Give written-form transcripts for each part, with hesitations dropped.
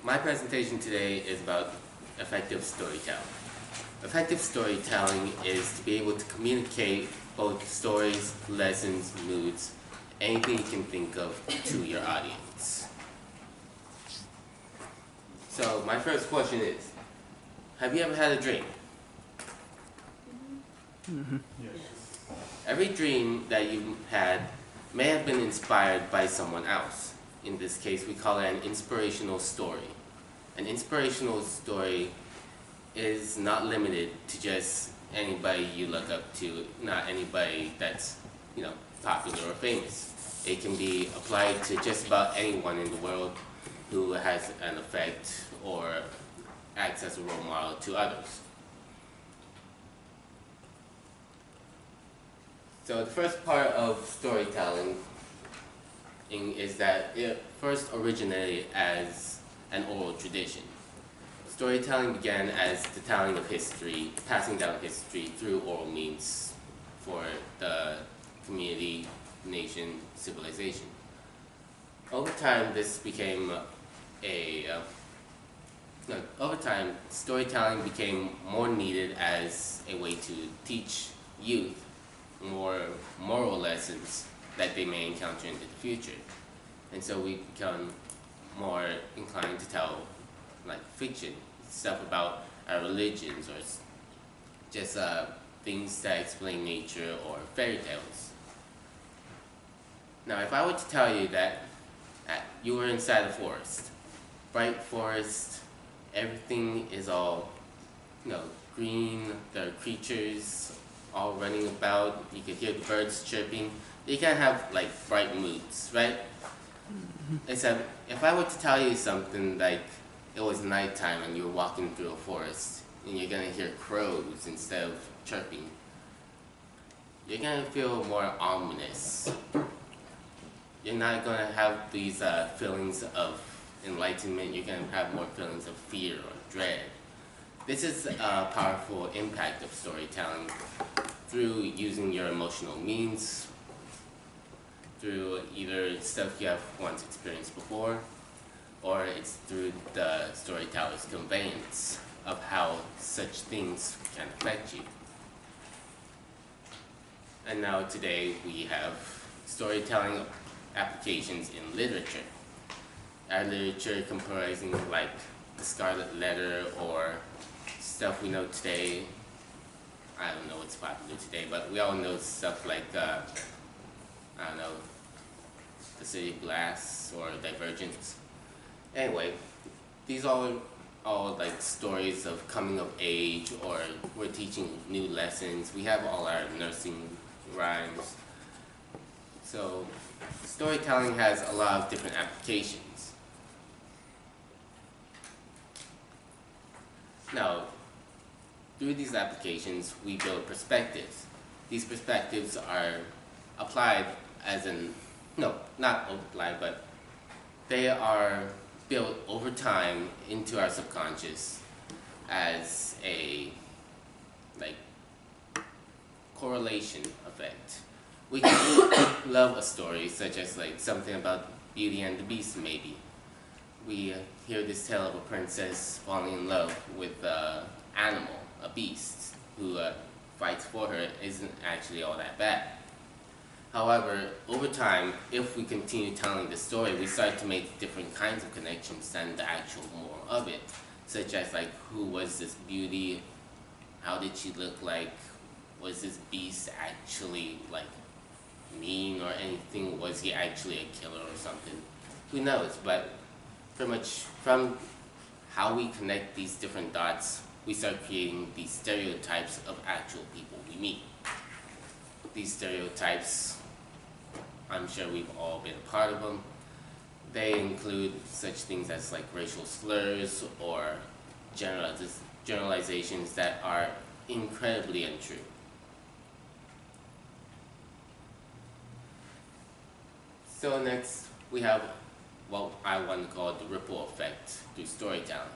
My presentation today is about effective storytelling. Effective storytelling is to be able to communicate both stories, lessons, moods, anything you can think of to your audience. So my first question is, have you ever had a dream? Yes. Every dream that you've had may have been inspired by someone else. In this case, we call it an inspirational story. An inspirational story is not limited to just anybody you look up to, not anybody that's, popular or famous. It can be applied to just about anyone in the world who has an effect or acts as a role model to others. So the first part of storytelling is that it first originated as an oral tradition. Storytelling began as the telling of history, passing down history through oral means for the community, nation, civilization. Over time, storytelling became more needed as a way to teach youth more moral lessons that they may encounter into the future. And so we become more inclined to tell fiction, stuff about our religions or just things that explain nature or fairy tales. Now, if I were to tell you that you were inside a forest, bright forest, everything is all green, there are creatures all running about, you could hear the birds chirping, you can have bright moods, right? Except if I were to tell you something like it was nighttime and you were walking through a forest and you're gonna hear crows instead of chirping, you're gonna feel more ominous. You're not gonna have these feelings of enlightenment, you're gonna have more feelings of fear or dread. This is a powerful impact of storytelling through using your emotional means, through either stuff you have once experienced before, or it's through the storyteller's conveyance of how such things can affect you. And now today we have storytelling applications in literature. Our literature comprising the Scarlet Letter or stuff we know today. I don't know what's popular today, but we all know stuff like, The City of Glass or Divergent. Anyway, these are all stories of coming of age, or we're teaching new lessons. We have all our nursing rhymes. So storytelling has a lot of different applications. Now, through these applications, we build perspectives. These perspectives are applied not applied, but they are built over time into our subconscious as a correlation effect. We can love a story such as something about Beauty and the Beast maybe. We hear this tale of a princess falling in love with an animal, a beast, who fights for her, isn't actually all that bad. However, over time, if we continue telling the story, we start to make different kinds of connections than the actual moral of it, such as who was this beauty, how did she look like, was this beast actually mean or anything, was he actually a killer or something? Who knows, but pretty much from how we connect these different dots, we start creating these stereotypes of actual people we meet. These stereotypes, I'm sure we've all been a part of them. They include such things as racial slurs or generalizations that are incredibly untrue. So next, we have what I want to call the ripple effect through storytelling.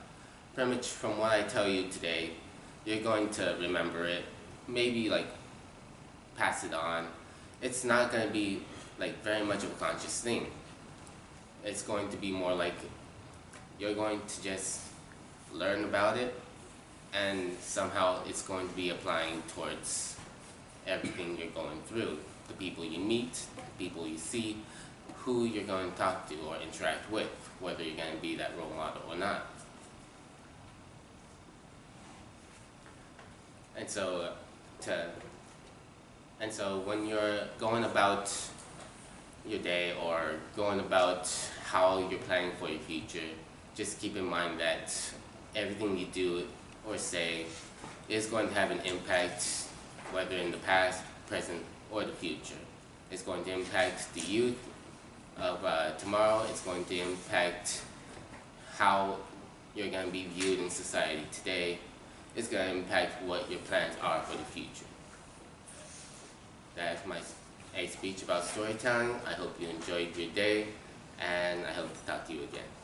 Pretty much from what I tell you today, you're going to remember it, maybe pass it on. It's not going to be very much of a conscious thing. It's going to be more you're going to just learn about it, and somehow it's going to be applying towards everything you're going through. The people you meet, the people you see, who you're going to talk to or interact with, whether you're going to be that role model or not. And so, when you're going about your day or going about how you're planning for your future, just keep in mind that everything you do or say is going to have an impact, whether in the past, present, or the future. It's going to impact the youth of tomorrow. It's going to impact how you're going to be viewed in society today. It's going to impact what your plans are for the future. That's my speech about storytelling. I hope you enjoyed your day, and I hope to talk to you again.